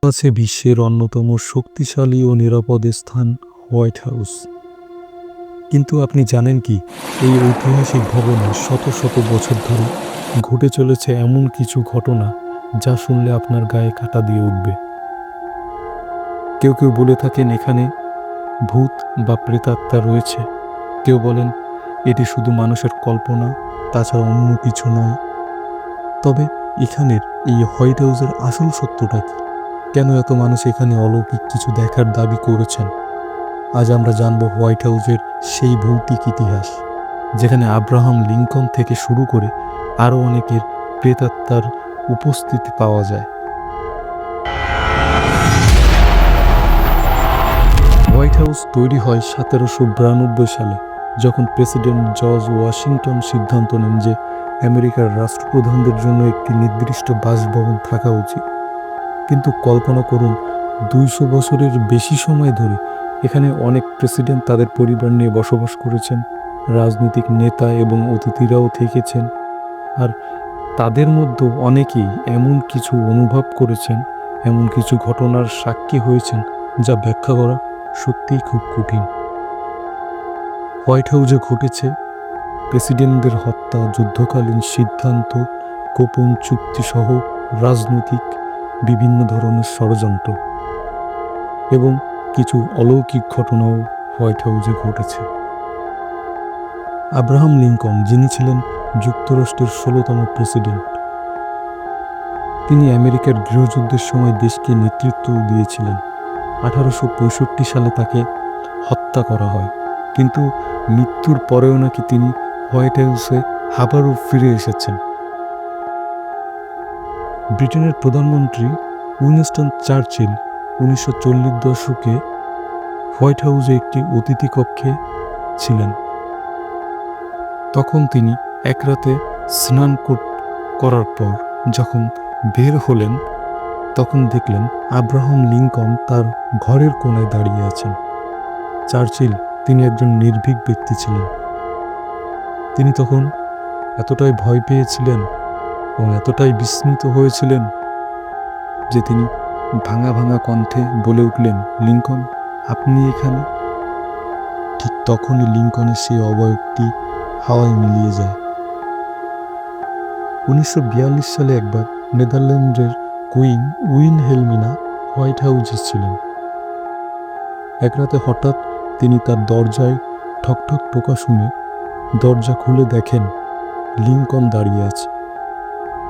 আছে বিশ্বের অন্যতম শক্তিশালী ও নিরাপদ স্থান হোয়াইট হাউস। কিন্তু আপনি জানেন কি, এই ঐতিহাসিক ভবনে শত শত বছর ধরে ঘটে চলেছে এমন কিছু ঘটনা যা শুনলে আপনার গায়ে কাঁটা দিয়ে উঠবে। কেউ কেউ বলে থাকেন এখানে ভূত বা প্রেতাত্মা রয়েছে, কেউ বলেন এটি শুধু মানুষের কল্পনা, তাছাড়া অন্য কিছু নয়। তবে এখানের এই হোয়াইট হাউসের আসল সত্যটা কি? কেন এত মানুষ এখানে অলৌকিক কিছু দেখার দাবি করেছেন? আজ আমরা জানব হোয়াইট হাউসের সেই ভৌতিক ইতিহাস, যেখানে আব্রাহাম লিঙ্কন থেকে শুরু করে আরও অনেকের প্রেতাত্মার উপস্থিতি পাওয়া যায়। হোয়াইট হাউস তৈরি হয় 1792 সালে, যখন প্রেসিডেন্ট জর্জ ওয়াশিংটন সিদ্ধান্ত নেন যে আমেরিকার রাষ্ট্রপ্রধানদের জন্য একটি নির্দিষ্ট বাসভবন থাকা উচিত। কিন্তু কল্পনা করুন, 200 বছরের বেশি সময় ধরে এখানে অনেক প্রেসিডেন্ট তাদের পরিবার নিয়ে বসবাস করেছেন, রাজনৈতিক নেতা এবং অতিথিরাও থেকেছেন। আর তাদের মধ্যে অনেকেই এমন কিছু অনুভব করেছেন, এমন কিছু ঘটনার সাক্ষী হয়েছেন যা ব্যাখ্যা করা সত্যিই খুব কঠিন। হোয়াইট হাউসে ঘটেছে প্রেসিডেন্টদের হত্যা, যুদ্ধকালীন সিদ্ধান্ত, গোপন চুক্তিসহ রাজনৈতিক বিভিন্ন ধরনের ষড়যন্ত্র এবং কিছু অলৌকিক ঘটনাও হোয়াইট হাউসে ঘটেছে। আব্রাহাম লিঙ্কন, যিনি ছিলেন যুক্তরাষ্ট্রের 16তম প্রেসিডেন্ট, তিনি আমেরিকার গৃহযুদ্ধের সময় দেশকে নেতৃত্ব দিয়েছিলেন। 1865 সালে তাকে হত্যা করা হয়, কিন্তু মৃত্যুর পরেও নাকি তিনি হোয়াইট হাউসে আবারও ফিরে এসেছেন। ব্রিটেনের প্রধানমন্ত্রী উইনস্টন চার্চিল 1940 দশকে হোয়াইট হাউসে একটি অতিথি কক্ষে ছিলেন। তখন তিনি এক রাতে স্নান করার পর যখন বের হলেন, তখন দেখলেন আব্রাহাম লিঙ্কন তার ঘরের কোণায় দাঁড়িয়ে আছেন। চার্চিল, তিনি একজন নির্ভীক ব্যক্তি ছিলেন। তিনি তখন এতটাই ভয় পেয়েছিলেন এবং এতটাই বিস্মিত হয়েছিলেন যে তিনি ভাঙা ভাঙা কণ্ঠে বলে উঠলেন, লিঙ্কন, আপনি এখানে? ঠিক তখনই লিঙ্কনের সেই অবয়বটি হাওয়ায় মিলিয়ে যায়। 1942 সালে একবার নেদারল্যান্ডের কুইন উইলহেলমিনা হোয়াইট হাউসে ছিলেন। এক রাতে হঠাৎ তিনি তার দরজায় ঠকঠক টোকা শুনে দরজা খুলে দেখেন লিঙ্কন দাঁড়িয়ে আছে।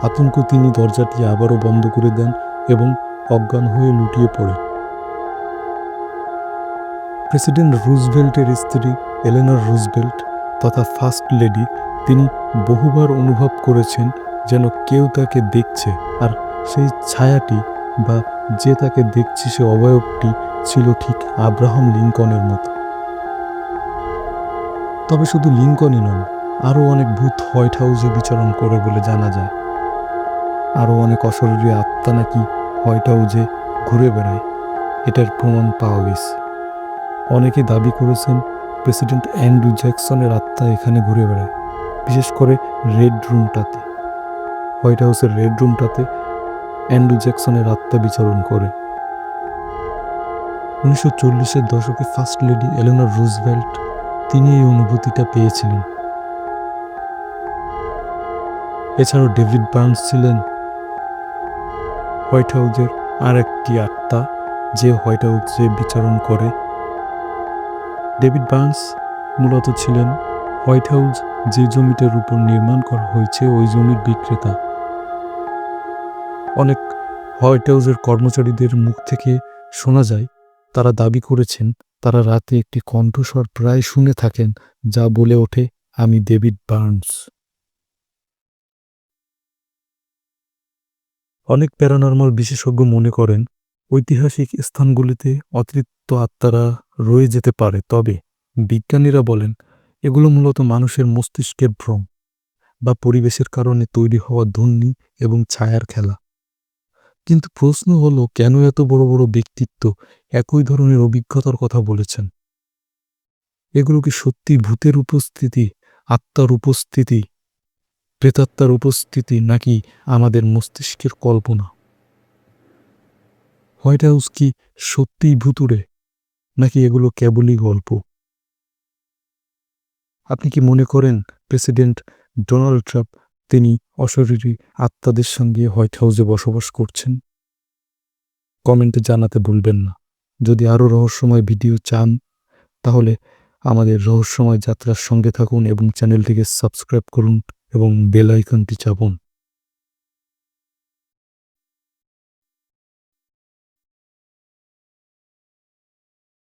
আতঙ্ক তিনি দরজাটি আবারও বন্ধ করে দেন এবং অজ্ঞান হয়ে লুটিয়ে পড়েন। প্রেসিডেন্ট রুজভেল্টের স্ত্রী এলেনর রুজভেল্ট তথা ফার্স্ট লেডি, তিনি বহুবার অনুভব করেছেন যেন কেউ তাকে দেখছে, আর সেই ছায়াটি বা যে তাকে দেখছে সে অবয়বটি ছিল ঠিক আব্রাহাম লিঙ্কনের মতো। তবে শুধু লিঙ্কনই নন, আরও অনেক ভূত হোয়াইট হাউসে বিচরণ করে বলে জানা যায়। আরও অনেক অশরীরী আত্মা নাকি হোয়াইট হাউসে ঘুরে বেড়ায়, এটার প্রমাণ পাওয়া গেছে। অনেকে দাবি করেছেন প্রেসিডেন্ট অ্যান্ড্রু জ্যাকসনের আত্মা এখানে ঘুরে বেড়ায়, বিশেষ করে রেড রুমটাতে। হোয়াইট হাউসের রেড রুমটাতে অ্যান্ড্রু জ্যাকসনের আত্মা বিচরণ করে। 1940-এর দশকে ফার্স্ট লেডি এলেনর রুজভেল্ট, তিনি এই অনুভূতিটা পেয়েছিলেন। এছাড়াও ডেভিড বার্নস ছিলেন হোয়াইট হাউসের আর একটি আত্মা যে হোয়াইট হাউসে বিচরণ করে। ডেভিড বার্নস মূলত ছিলেন হোয়াইট হাউস যে জমিটার উপর নির্মাণ করা হয়েছে ওই জমির বিক্রেতা। অনেক হোয়াইট হাউসের কর্মচারীদের মুখ থেকে শোনা যায়, তারা দাবি করেছেন তারা রাতে একটি কণ্ঠস্বর প্রায় শুনে থাকেন যা বলে ওঠে, আমি ডেভিড বার্নস। অনেক প্যারানরমাল বিশেষজ্ঞ মনে করেন ঐতিহাসিক স্থানগুলিতে অতৃপ্ত আত্মারা রয়ে যেতে পারে, তবে বিজ্ঞানীরা বলেন এগুলো মূলত মানুষের মস্তিষ্কের ভ্রম বা পরিবেশের কারণে তৈরি হওয়া ধ্বনি এবং ছায়ার খেলা। কিন্তু প্রশ্ন হলো, কেন এত বড় বড় ব্যক্তিত্ব একই ধরনের অভিজ্ঞতার কথা বলেছেন? এগুলো কি সত্যি ভূতের উপস্থিতি, আত্মার উপস্থিতি, প্রেতাত্মার উপস্থিতি, নাকি আমাদের মস্তিষ্কের কল্পনা? হোয়াইট হাউস কি সত্যিই ভুতুড়ে, নাকি এগুলো কেবলই গল্প? আপনি কি মনে করেন প্রেসিডেন্ট ডোনাল্ড ট্রাম্প তিনি অশরীরী আত্মাদের সঙ্গে হোয়াইট হাউসে বসবাস করছেন? কমেন্টে জানাতে ভুলবেন না। যদি আরও রহস্যময় ভিডিও চান তাহলে আমাদের রহস্যময় যাত্রার সঙ্গে থাকুন এবং চ্যানেলটিকে সাবস্ক্রাইব করুন এবং বেল আইকনটি চাপুন।